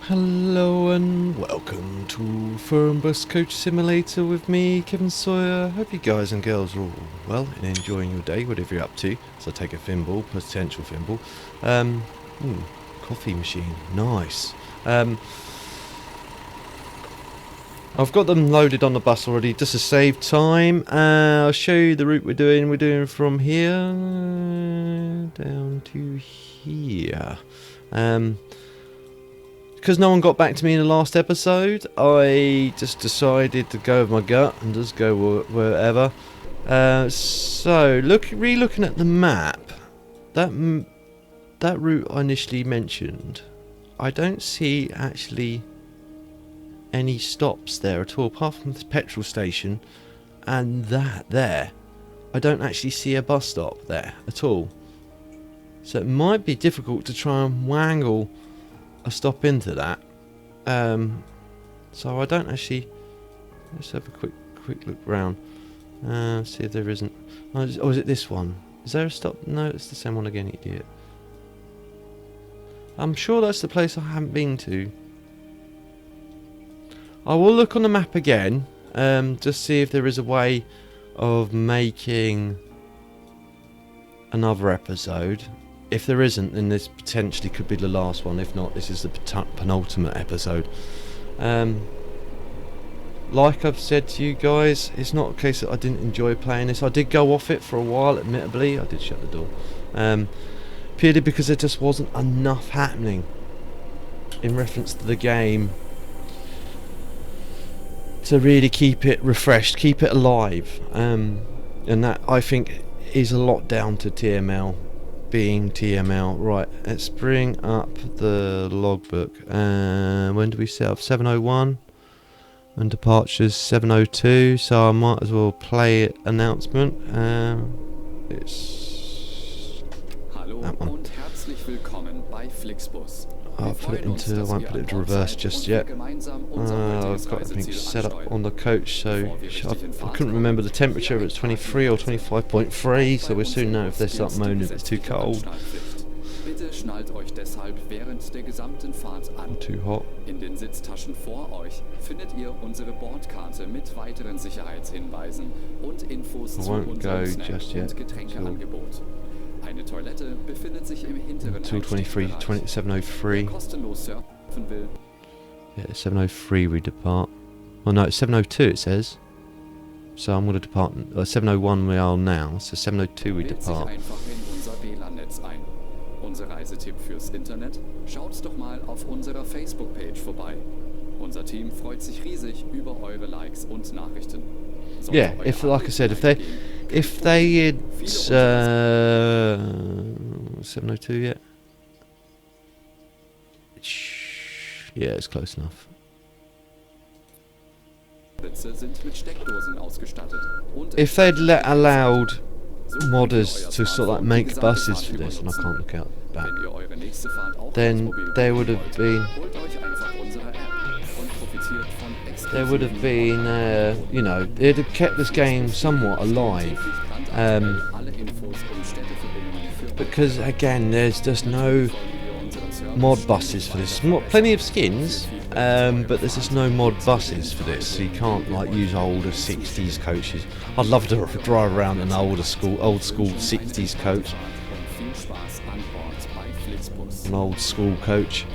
Hello and welcome to Fernbus Simulator with me, Kevin Sawyer. Hope you guys and girls are all well and enjoying your day, whatever you're up to. So I take a thimble, potential thimble. Coffee machine, nice. I've got them loaded on the bus already, just to save time. I'll show you the route we're doing. We're doing from here down to here. Because no one got back to me in the last episode, I just decided to go with my gut and just go wherever. So, re-looking at the map, that route I initially mentioned, I don't see actually any stops there at all, apart from this petrol station and that there. I don't actually see a bus stop there at all. So it might be difficult to try and wangle a stop into that. So I don't actually. Let's have a quick look round. See if there isn't. Oh, is it this one? Is there a stop? No, it's the same one again, idiot. I'm sure that's the place I haven't been to. I will look on the map again, just see if there is a way of making another episode. If there isn't, then this potentially could be the last one. If not, this is the penultimate episode. Like I've said to you guys, it's not a case that I didn't enjoy playing this. I did go off it for a while, admittedly. I did shut the door. Purely because there just wasn't enough happening in reference to the game to really keep it refreshed, keep it alive. And that, I think, is a lot down to TML. Being TML. Right, let's bring up the logbook. When do we set up? 7:01 and departures 7:02, so I might as well play it announcement. It's that one. I'll put it into, I won't put it into reverse just yet. I've got everything set up on the coach, so I couldn't remember the temperature, if it's 23 or 25.3, so we'll soon know if they start moaning if it's too cold. Or too hot. In den Sitztaschen vor euch findet ihr unsere Bordkarte mit weiteren Sicherheitshinweisen und Infos zu unserem Snack- und Getränkeangebot. Eine Toilette befindet sich im hinteren Until 7:03. kostenlos surfen will. Yeah, 7:03 we depart. Oh no, it's 7:02 it says. So I'm going to depart. 7:01 we are now, so 7:02 we Wählt sich depart. einfach in unser WLAN-Netz ein. Unser Reisetipp fürs Internet? Schaut doch mal auf unserer Facebook-Page vorbei. Unser Team freut sich riesig über eure Likes und Nachrichten. Yeah, if like I said, if they had 7:02 yet. Yeah, it's close enough. Sind mit Steckdosen ausgestattet. If they'd allowed modders to sort of like make buses for this, and I can't look out back, Wenn ihr eure nächste Fahrt auch then ausprobieren they would have wollt, been. holt euch einfach unsere App und profitiert von There would have been, you know, it'd have kept this game somewhat alive. alle Infos und Städteverbindungen für Because again, there's just no mod buses for this. Plenty of skins, but there's just no mod buses for this. So you can't like use older 60s coaches. I'd love to drive around an old school 60s coach, viel Spaß an Bord bei Flixbus. an old school coach,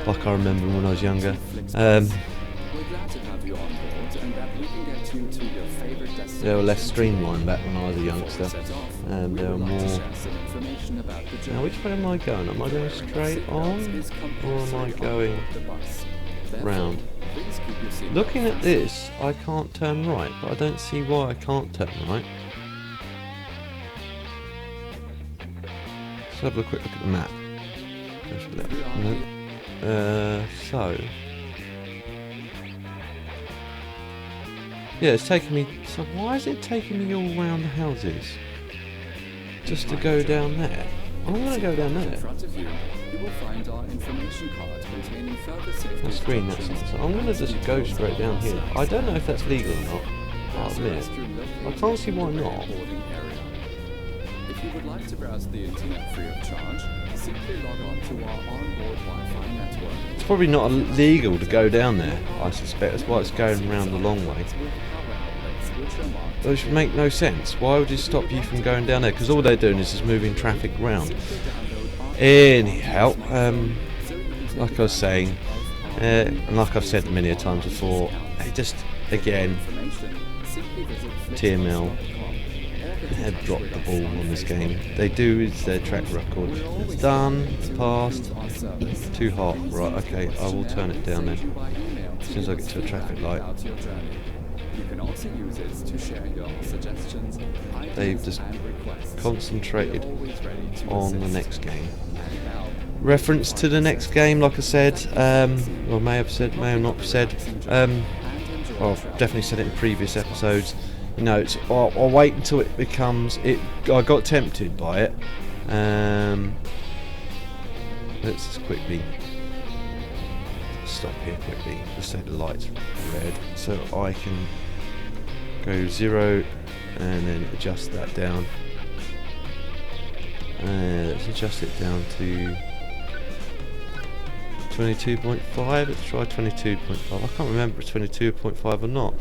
like I remember when I was younger. We're glad to have you on board and that we can get you to your favorite destination. They were less streamlined back when I was a youngster, and they were more. Now, which way am I going? Am I going straight on, or am I going round? Looking at this, I can't turn right, but I don't see why I can't turn right. Let's have a quick look at the map. So. Yeah, it's taking me. So why is it taking me all around the houses? Just to go down there? I'm gonna go down there. In front of you, you will find our information card containing further safety The screen, that's not. So I'm gonna just go straight down here. I don't know if that's legal or not. I'll admit. I can't see why not. If you would like to browse the internet free of charge, simply log on to our onboard Wi-Fi network. It's probably not illegal to go down there, I suspect. That's why it's going around the long way. Which would make no sense. Why would it stop you from going down there? Because all they're doing is just moving traffic around. Anyhow, like I was saying, and like I've said many a times before, they just, again, TML have dropped the ball on this game. They do, it's their track record. It's done, it's passed, it's too hot. Right, okay, I will turn it down then, as soon as I get to a traffic light. They've just concentrated on the next game. Reference to the next game, like I said, or may have not said, I've definitely said it in previous episodes. You know, I'll wait until it becomes it. I got tempted by it. Let's just quickly stop here quickly. Just say the light's red, so I can go 0 and then adjust that down. Let's adjust it down to 22.5. Let's try 22.5. I can't remember if it's 22.5 or not.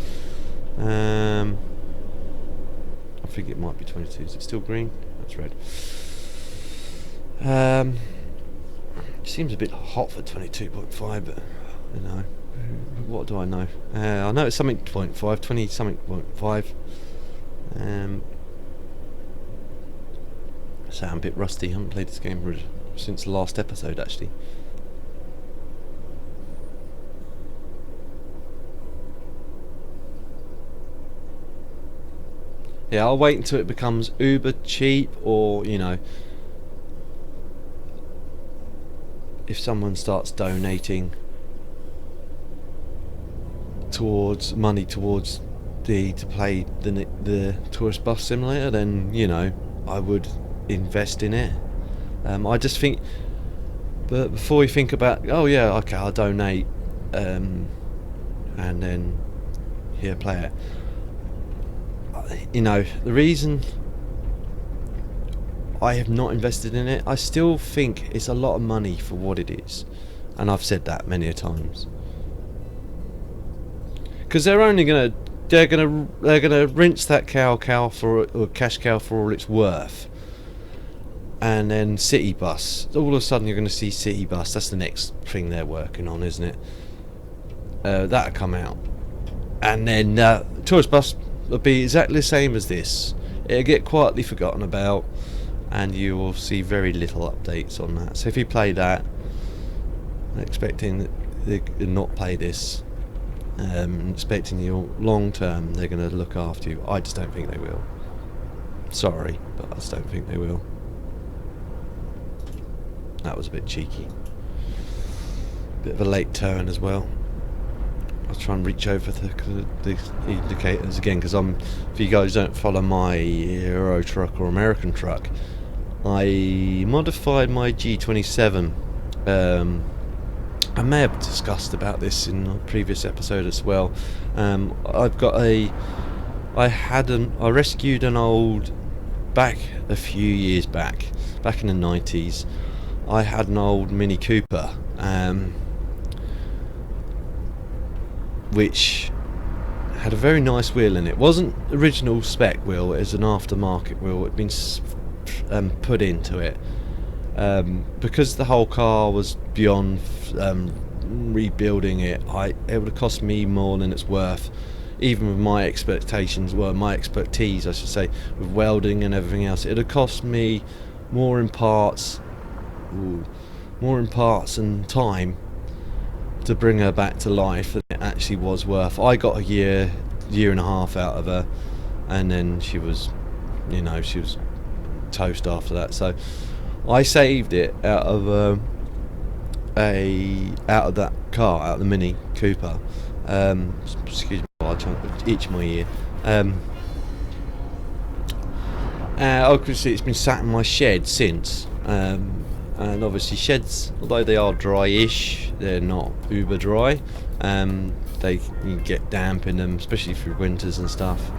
I think it might be 22. Is it still green? That's red. It seems a bit hot for 22.5, but you know, what do I know? I know it's something 0.5, 20 something 0.5. So I'm a bit rusty. I haven't played this game since the last episode, actually. Yeah, I'll wait until it becomes uber cheap, or you know, if someone starts donating towards money towards to play the Tourist Bus Simulator, then you know I would invest in it. I just think, but before you think about, oh yeah, okay, I'll donate, and then here, play it. You know, the reason I have not invested in it, I still think it's a lot of money for what it is, and I've said that many a times. Because they're gonna rinse that cow for, or cash cow for all it's worth, and then City Bus. All of a sudden, you're going to see City Bus. That's the next thing they're working on, isn't it? That'll come out, and then Tourist Bus will be exactly the same as this. It'll get quietly forgotten about, and you will see very little updates on that. So if you play that, expecting they not play this, expecting you long term they're going to look after you, I just don't think they will. Sorry, but I just don't think they will. That was a bit cheeky. Bit of a late turn as well. I'll try and reach over the indicators again, because if you guys don't follow my Euro truck or American truck, I modified my G27. I may have discussed about this in a previous episode as well. I rescued an old, back a few years back in the 90s. I had an old Mini Cooper, which had a very nice wheel in it. It wasn't original spec wheel, it was an aftermarket wheel. It had been put into it because the whole car was beyond rebuilding it. It would have cost me more than it's worth, even with my expectations, well, my expertise I should say, with welding and everything else. It would have cost me more in parts and time to bring her back to life than it actually was worth. I got a year and a half out of her, and then she was toast after that. So I saved it out of that car, out of the Mini Cooper. Excuse me, I try to itch my ear. Obviously it's been sat in my shed since. And obviously sheds, although they are dry-ish, they're not uber dry. You can get damp in them, especially through winters and stuff.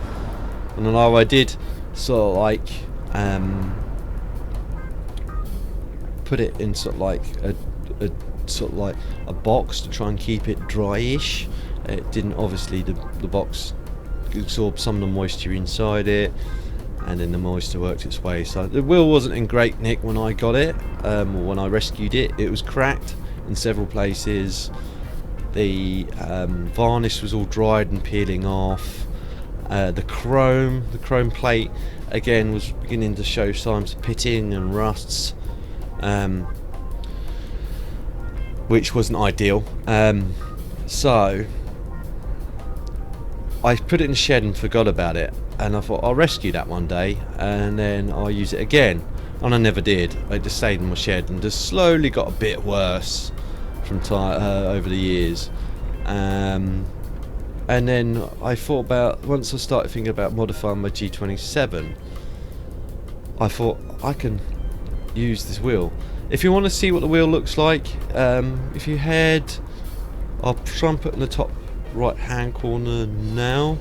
And although I did sort of like put it in sort of like a sort of like a box to try and keep it dryish. It didn't, obviously the box absorbed some of the moisture inside it, and then the moisture worked its way. So the wheel wasn't in great nick when I got it, or when I rescued it. It was cracked in several places. The varnish was all dried and peeling off. The chrome plate again was beginning to show signs of pitting and rusts, which wasn't ideal. So I put it in the shed and forgot about it, and I thought I'll rescue that one day and then I'll use it again, and I never did. I just stayed in my shed and just slowly got a bit worse from over the years. And then I thought about, once I started thinking about modifying my G27, I thought I can use this wheel. If you want to see what the wheel looks like, if you head, I'll try and put in the top right hand corner now.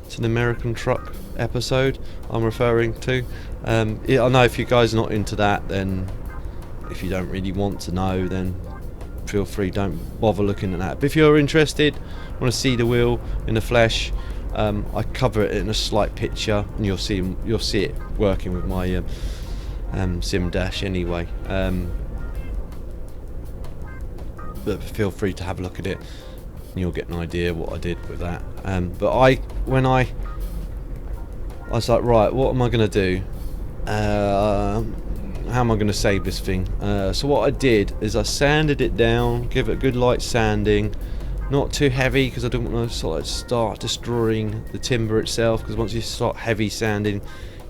It's an American truck episode I'm referring to. I know if you guys are not into that, then if you don't really want to know, then feel free, don't bother looking at that. But if you're interested, want to see the wheel in the flesh, I cover it in a slight picture, and you'll see it working with my sim dash anyway. But feel free to have a look at it, and you'll get an idea what I did with that. But when I was like, right, what am I going to do? How am I going to save this thing? So what I did is I sanded it down, give it a good light sanding, not too heavy because I don't want to sort of start destroying the timber itself, because once you start heavy sanding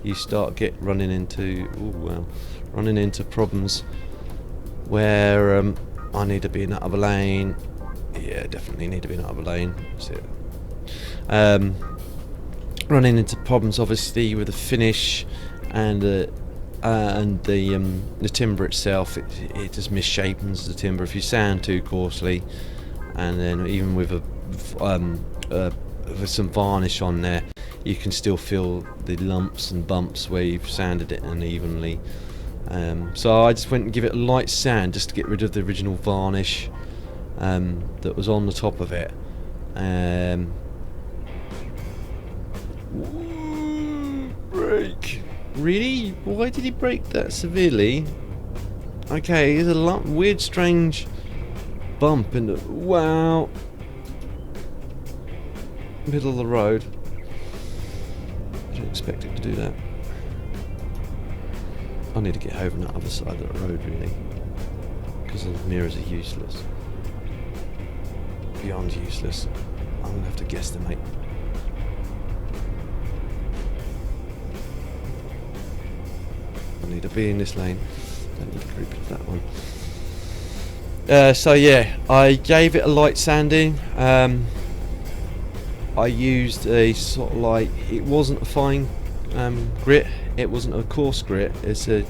you start running into problems where I need to be in that other lane. Yeah, definitely need to be in that other lane. That's it. Running into problems obviously with the finish and the timber itself. It just misshapens the timber if you sand too coarsely, and then even with with some varnish on there, you can still feel the lumps and bumps where you've sanded it unevenly. So I just went and give it a light sand just to get rid of the original varnish that was on the top of it. Break. Really? Why did he break that severely? Okay, there's a weird, strange bump in the... Wow. Middle of the road. I didn't expect it to do that. I need to get over on that other side of the road, really. Because the mirrors are useless. Beyond useless. I'm going to have to guesstimate. I need to be in this lane. Don't need to group into that one. So yeah, I gave it a light sanding. I used a sort of like, it wasn't a fine grit, it wasn't a coarse grit. It's a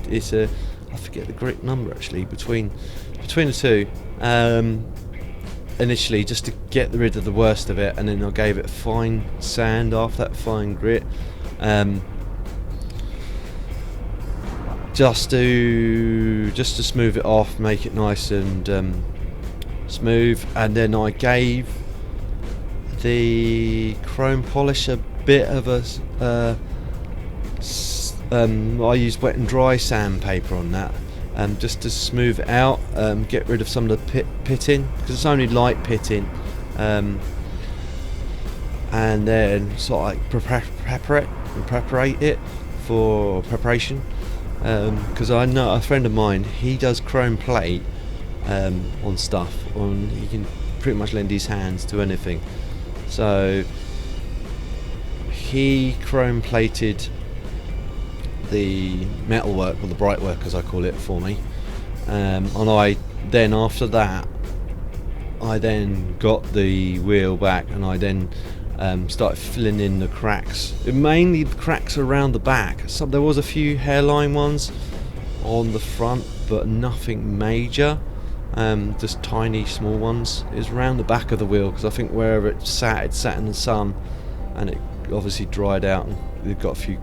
I forget the grit number actually between the two. Initially, just to get rid of the worst of it, and then I gave it a fine sand after that fine grit. Just to smooth it off, make it nice and smooth, and then I gave the chrome polish a bit of a I used wet and dry sandpaper on that, just to smooth it out, get rid of some of the pitting, because it's only light pitting, and then sort of like preparate it for preparation. Because I know a friend of mine, he does chrome plate on stuff. He can pretty much lend his hands to anything. So he chrome plated the metalwork, or the bright work as I call it, for me. And I then, after that, I then got the wheel back, and I then started filling in the cracks. Mainly the cracks around the back. There was a few hairline ones on the front, but nothing major. Just tiny, small ones. It was around the back of the wheel, because I think wherever it sat in the sun, and it obviously dried out, and it got a few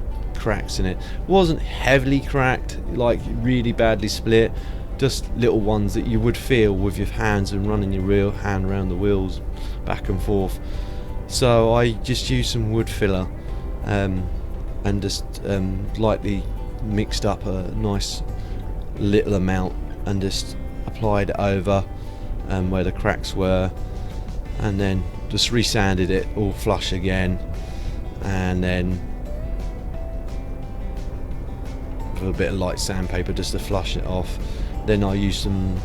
cracks in it. It wasn't heavily cracked, like really badly split, just little ones that you would feel with your hands and running your hand around the wheels back and forth. So I just used some wood filler and just lightly mixed up a nice little amount and just applied it over where the cracks were, and then just resanded it all flush again, and then with a bit of light sandpaper just to flush it off. Then I used some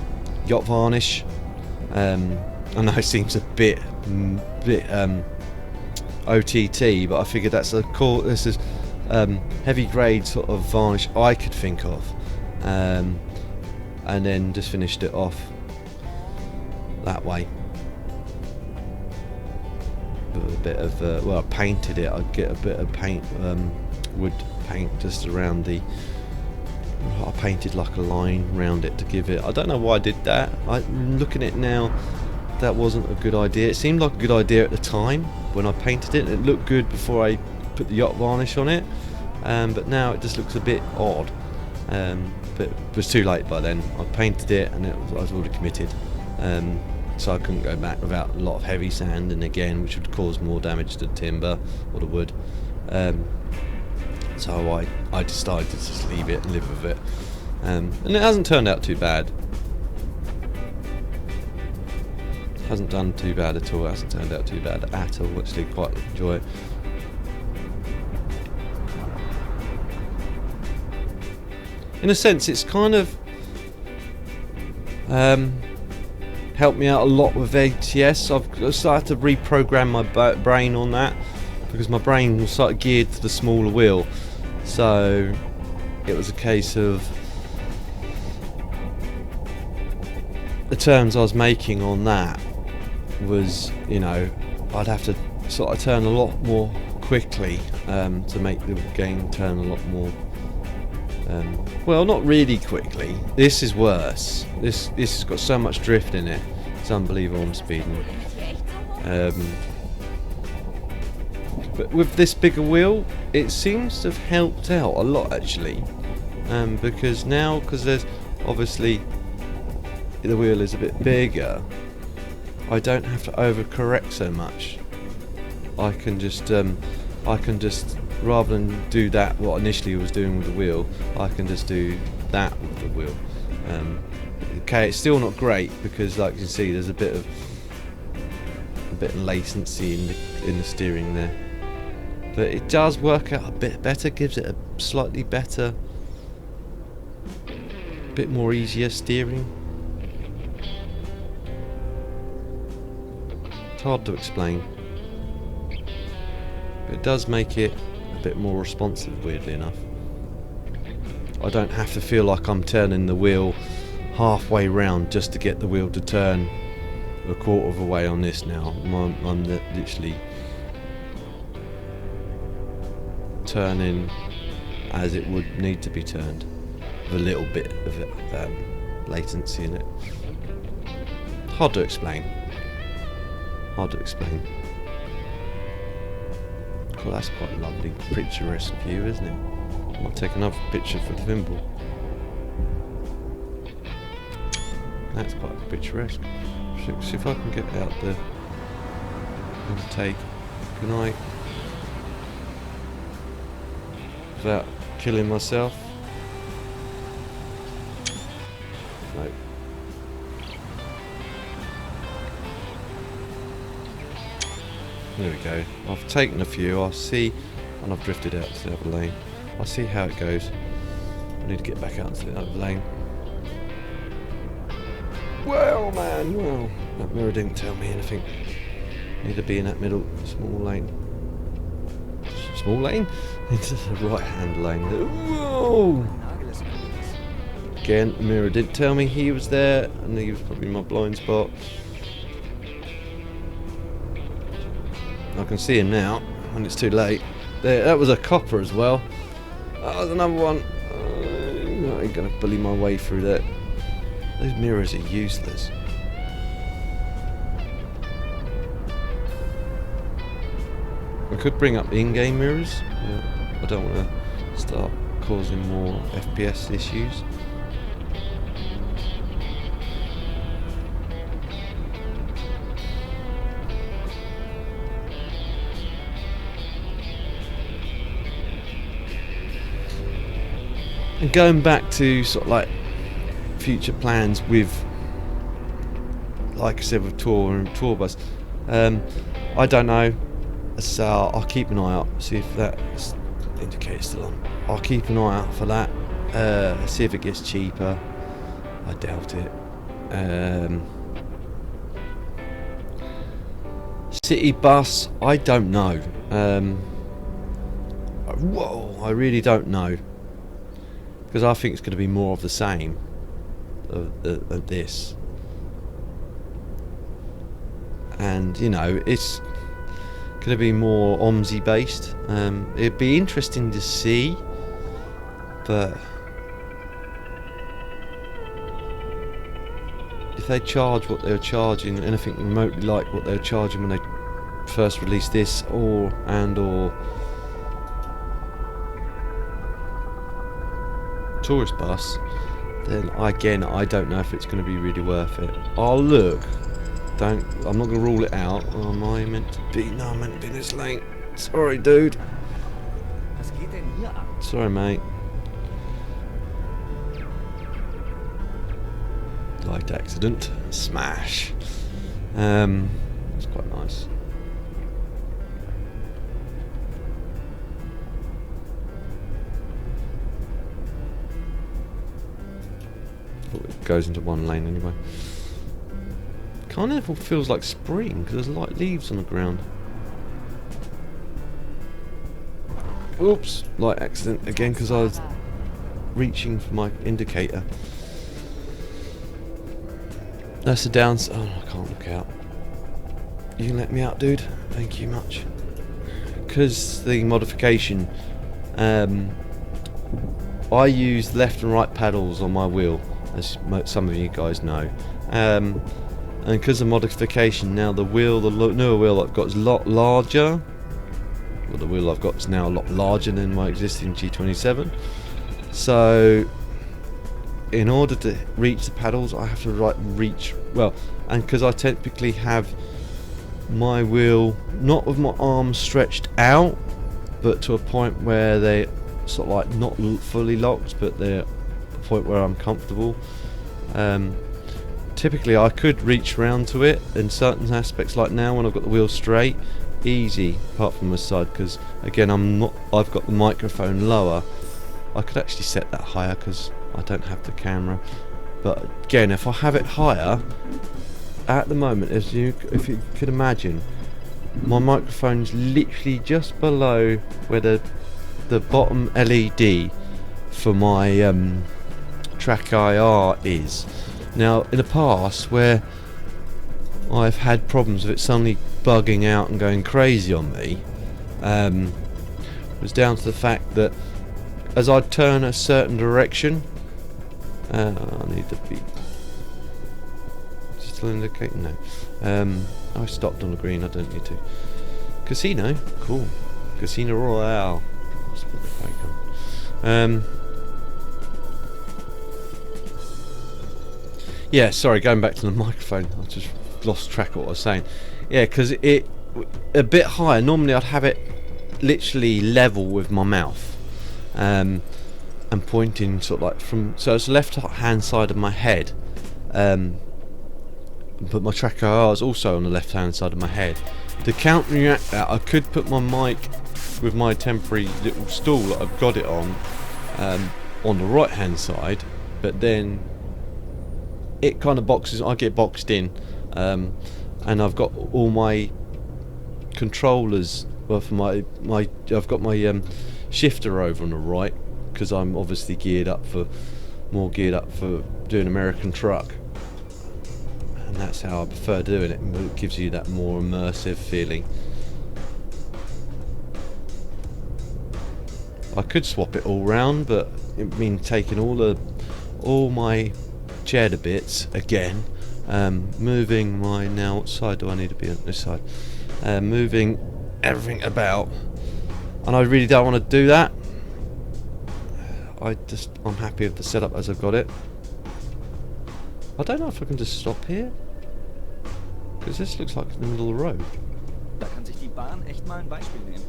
yacht varnish. I know it seems a bit OTT, but I figured that's this is heavy grade sort of varnish I could think of, and then just finished it off that way. With a bit of well, I painted it. I'd get a bit of paint, wood paint, just around the. I painted like a line around it to give it. I don't know why I did that. I'm looking at it now. That wasn't a good idea. It seemed like a good idea at the time when I painted it. It looked good before I put the yacht varnish on it, but now it just looks a bit odd. But it was too late by then. I painted it and I was already committed, so I couldn't go back without a lot of heavy sanding again, which would cause more damage to the timber or the wood. So I decided to just leave it and live with it, and it hasn't turned out too bad. Hasn't done too bad at all. It hasn't turned out too bad at all. Actually, quite enjoy it. In a sense, it's kind of helped me out a lot with ATS. I've started to reprogram my brain on that, because my brain was sort of geared to the smaller wheel. So it was a case of the turns I was making on that was, you know, I'd have to sort of turn a lot more quickly to make the game turn a lot more. Well, not really quickly. This is worse. This has got so much drift in it. It's unbelievable. I'm speeding. But with this bigger wheel, it seems to have helped out a lot actually, because there's obviously the wheel is a bit bigger, I don't have to overcorrect so much. I can just rather than do that what initially I was doing with the wheel, I can just do that with the wheel. Okay, it's still not great because, like you can see, there's a bit of latency in the steering there. But it does work out a bit better, gives it a slightly better, bit more easier steering. It's hard to explain, but it does make it a bit more responsive, weirdly enough. I don't have to feel like I'm turning the wheel halfway round just to get the wheel to turn a quarter of a way on this now. I'm literally turning as it would need to be turned, with a little bit of latency in it. Hard to explain. Well, that's quite a lovely picturesque view, isn't it? I'll take another picture for the thimble. That's quite picturesque. See if I can get out the intake. Good night. Without killing myself. No. There we go. I've taken a few. I'll see, and I've drifted out to the other lane. I'll see how it goes. I need to get back out to the other lane. Well, man, well, that mirror didn't tell me anything. Need to be in that middle small lane. Small lane? Into the right-hand lane. Whoa! Again, the mirror didn't tell me he was there, and he was probably my blind spot. I can see him now, and it's too late. There, that was a copper as well. That was another one. I ain't gonna bully my way through that. Those mirrors are useless. I could bring up in-game mirrors. I don't want to start causing more FPS issues. And going back to sort of like future plans with, like I said, with tour bus, I don't know, so I'll keep an eye out, see if that indicator's still on. I'll keep an eye out for that, see if it gets cheaper. I doubt it. City bus, I don't know. Whoa, I really don't know, because I think it's going to be more of the same of this. And you know, it's going to be more OMSI based. It'd be interesting to see, but if they charge what they were charging, anything remotely like what they were charging when they first released this, or tourist bus, then again I don't know if it's going to be really worth it. I'll look. I'm not going to rule it out. Oh, am I meant to be? No, I'm meant to be this lane. Sorry, dude. Sorry, mate. Light accident. Smash. It's quite nice. Oh, it goes into one lane anyway. Kind of feels like spring because there's light leaves on the ground. Oops, light accident again because I was reaching for my indicator. That's the downside. Oh, I can't look out. You can let me out, dude. Thank you much. Because the modification, I use left and right paddles on my wheel, as some of you guys know. And because of modification, now the newer wheel I've got is a lot larger. Well, the wheel I've got is now a lot larger than my existing G27. So, in order to reach the paddles, I have to reach well, and because I typically have my wheel not with my arms stretched out, but to a point where they sort of like not fully locked, but they're a point where I'm comfortable. Typically I could reach round to it in certain aspects, like now when I've got the wheel straight, easy, apart from this side, because again I've got the microphone lower. I could actually set that higher because I don't have the camera, but again, if I have it higher, at the moment, if you could imagine, my microphone's literally just below where the bottom LED for my track IR is. Now, in the past, where I've had problems with it suddenly bugging out and going crazy on me, was down to the fact that as I'd turn a certain direction, I need to be still indicating. No, I stopped on the green. I don't need to. Casino, cool. Casino Royale. Let's put the fake on. Yeah, sorry, going back to the microphone, I just lost track of what I was saying. Yeah, because it a bit higher. Normally I'd have it literally level with my mouth, and pointing sort of like from, so it's the left hand side of my head, but my track IR is also on the left hand side of my head. To counteract that, I could put my mic with my temporary little stool that I've got it on the right hand side, but then it kind of boxes, I get boxed in, and I've got all my controllers, well, for my I've got my shifter over on the right, because I'm obviously more geared up for doing American truck, and that's how I prefer doing it. It gives you that more immersive feeling. I could swap it all round, but it means taking all my cheddar bits again, moving my, now what side do I need to be on? This side, moving everything about, and I really don't want to do that. I'm happy with the setup as I've got it. I don't know if I can just stop here, because this looks like in the middle of the road. Da kann sich die Bahn echt mal ein Beispiel nehmen.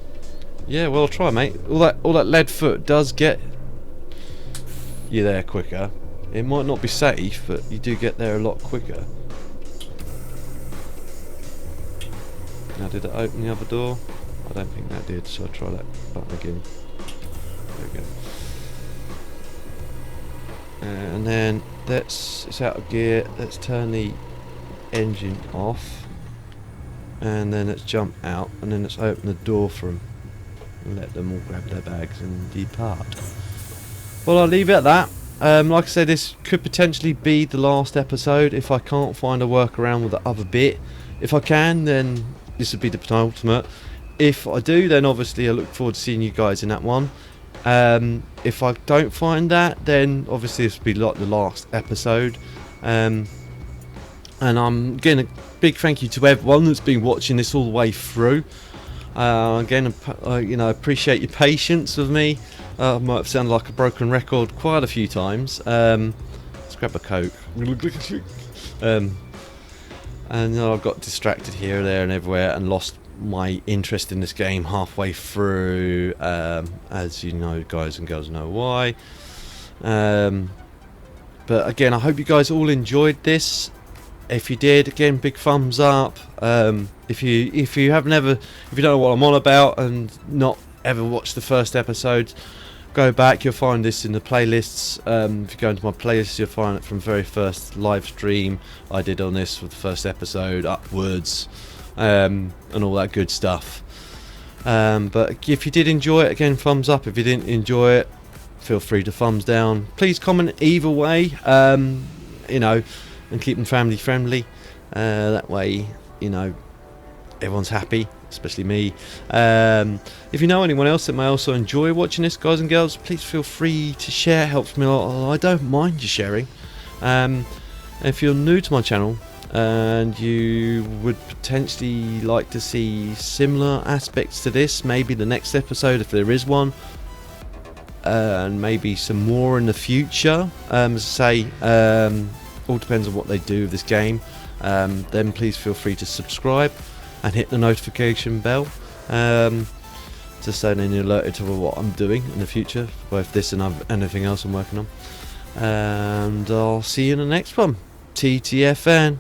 Yeah, well, I'll try, mate. All that lead foot does get you there quicker. It might not be safe, but you do get there a lot quicker. Now, did it open the other door? I don't think that did, so I'll try that button again. There we go. And then it's out of gear. Let's turn the engine off, and then let's jump out, and then let's open the door for them and let them all grab their bags and depart. Well, I'll leave it at that. Like I said, this could potentially be the last episode if I can't find a workaround with the other bit. If I can, then this would be the penultimate. If I do, then obviously I look forward to seeing you guys in that one. If I don't find that, then obviously this will be like the last episode. And I'm getting a big thank you to everyone that's been watching this all the way through. Again, appreciate your patience with me. I might have sounded like a broken record quite a few times. Let's grab a Coke. And I got distracted here, there and everywhere and lost my interest in this game halfway through, as you know, guys and girls know why. But again, I hope you guys all enjoyed this. If you did, again, big thumbs up. If you don't know what I'm on about and not ever watched the first episode, go back. You'll find this in the playlists. If you go into my playlist, you'll find it from very first live stream I did on this for the first episode upwards, and all that good stuff. But if you did enjoy it, again, thumbs up. If you didn't enjoy it, feel free to thumbs down. Please comment either way, and keep them family friendly. That way, everyone's happy, especially me. If you know anyone else that may also enjoy watching this, guys and girls, please feel free to share. It helps me a lot. I don't mind you sharing. If you're new to my channel and you would potentially like to see similar aspects to this, maybe the next episode if there is one, and maybe some more in the future, as I say, all depends on what they do with this game, then please feel free to subscribe and hit the notification bell, just so then you're alerted to what I'm doing in the future, both this and anything else I'm working on. And I'll see you in the next one. TTFN.